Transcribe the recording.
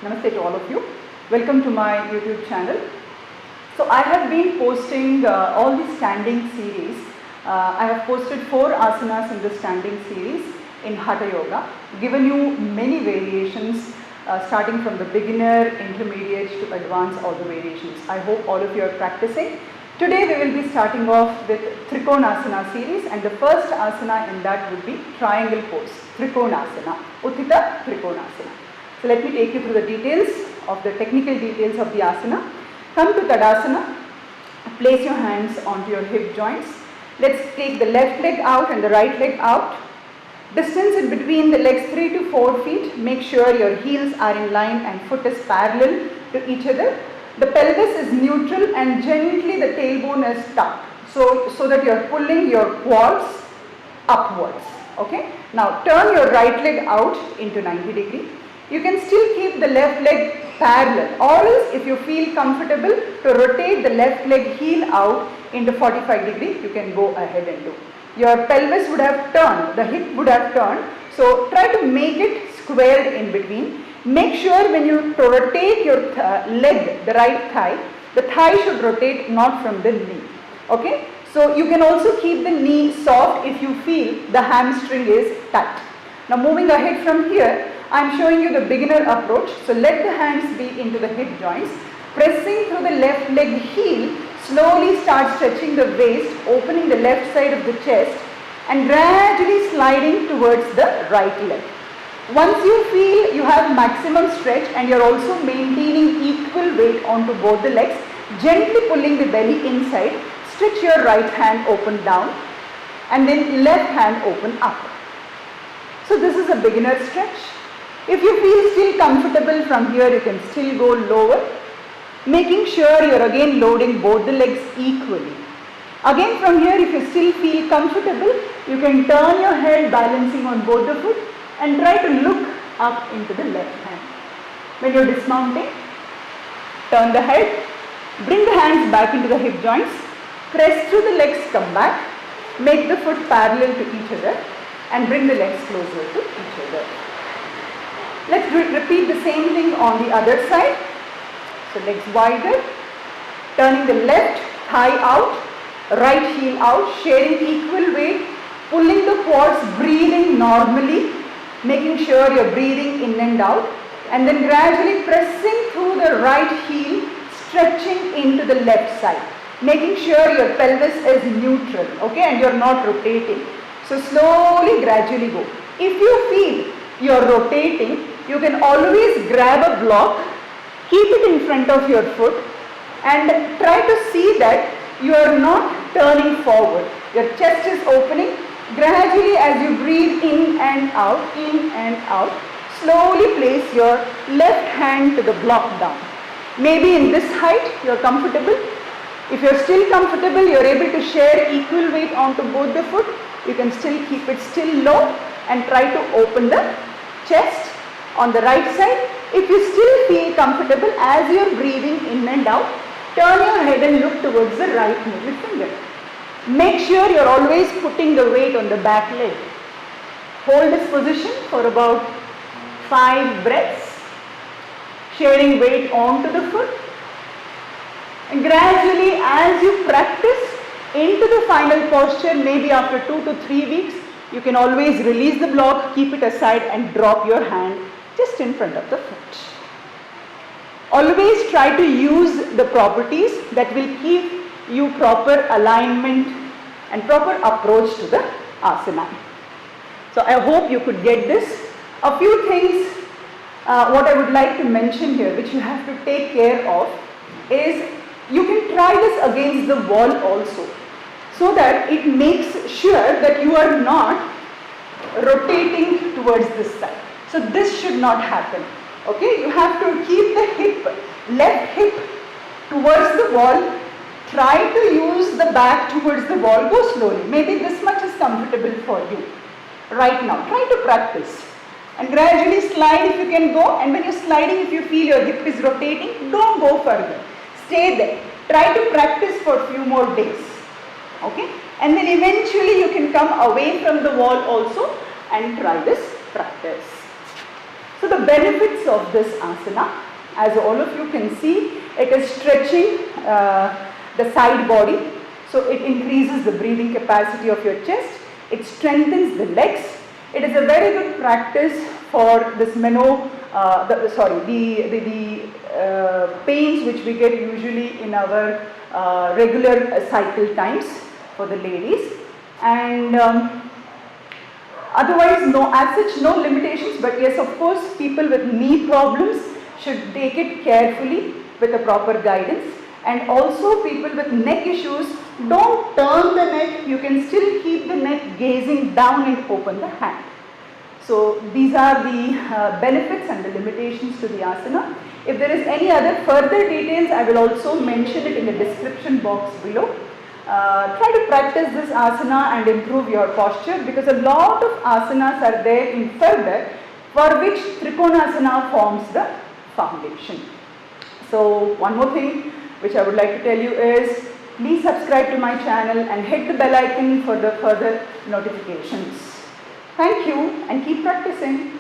Namaste to all of you. Welcome to my YouTube channel. So I have been posting all the standing series. I have posted 4 asanas in the standing series in Hatha Yoga, given you many variations starting from the beginner, intermediate to advanced, all the variations. I hope all of you are practicing. Today we will be starting off with Trikonasana series, and the first asana in that would be triangle pose, Trikonasana, Uttita Trikonasana. So let me take you through the details of the technical details of the asana. Come to Tadasana, place your hands onto your hip joints. Let's take the left leg out and the right leg out. Distance in between the legs 3 to 4 feet. Make sure your heels are in line and foot is parallel to each other. The pelvis is neutral and gently the tailbone is tucked, so that you are pulling your quads upwards. Okay. Now turn your right leg out into 90 degree. You can still keep the left leg parallel, or else if you feel comfortable to rotate the left leg heel out into 45 degree, you can go ahead and do. Your pelvis would have turned, the hip would have turned, so try to make it squared in between. Make sure when you rotate your leg, the right thigh, the thigh should rotate not from the knee. Okay? So you can also keep the knee soft if you feel the hamstring is tight. Now moving ahead from here, I am showing you the beginner approach. So let the hands be into the hip joints. Pressing through the left leg heel, slowly start stretching the waist, opening the left side of the chest and gradually sliding towards the right leg. Once you feel you have maximum stretch and you are also maintaining equal weight onto both the legs, gently pulling the belly inside, stretch your right hand open down and then left hand open up. So this is a beginner stretch. If you feel still comfortable from here, you can still go lower, making sure you are again loading both the legs equally. Again from here, if you still feel comfortable, you can turn your head balancing on both the foot and try to look up into the left hand. When you are dismounting, turn the head, bring the hands back into the hip joints, press through the legs, come back, make the foot parallel to each other and bring the legs closer to each other. Let's repeat the same thing on the other side. So legs wider, turning the left thigh out, right heel out, sharing equal weight, pulling the quads, breathing normally, making sure you're breathing in and out, and then gradually pressing through the right heel, stretching into the left side, making sure your pelvis is neutral, okay, and you're not rotating. So slowly, gradually go. If you feel you're rotating, you can always grab a block, keep it in front of your foot and try to see that you are not turning forward. Your chest is opening. Gradually as you breathe in and out, slowly place your left hand to the block down. Maybe in this height you are comfortable. If you are still comfortable, you are able to share equal weight onto both the foot. You can still keep it still low and try to open the chest on the right side. If you still feel comfortable as you are breathing in and out, turn your head and look towards the right middle finger. Make sure you are always putting the weight on the back leg. Hold this position for about 5 breaths, sharing weight onto the foot. And gradually as you practice into the final posture, maybe after 2 to 3 weeks, you can always release the block, keep it aside and drop your hand just in front of the foot. Always try to use the properties that will keep you proper alignment and proper approach to the asana. So I hope you could get this. A few things what I would like to mention here which you have to take care of is you can try this against the wall also, so that it makes sure that you are not rotating towards this side. So this should not happen. Okay, you have to keep the hip, left hip towards the wall. Try to use the back towards the wall. Go slowly. Maybe this much is comfortable for you right now. Try to practice and gradually slide if you can go. And when you're sliding, if you feel your hip is rotating, don't go further. Stay there. Try to practice for a few more days. Okay, and then eventually you can come away from the wall also and try this practice. So So the benefits of this asana, as all of you can see, it is stretching the side body. So it increases the breathing capacity of your chest. It strengthens the legs. It is a very good practice for this pains which we get usually in our regular cycle times for the ladies. And otherwise, as such, no limitations. But yes, of course, people with knee problems should take it carefully with a proper guidance. And also people with neck issues, don't turn the neck. You can still keep the neck gazing down and open the hand. So these are the benefits and the limitations to the asana. If there is any other further details, I will also mention it in the description box below. Try to practice this asana and improve your posture, because a lot of asanas are there in further for which Trikonasana forms the foundation. So one more thing which I would like to tell you is, please subscribe to my channel and hit the bell icon for the further notifications. Thank you and keep practicing.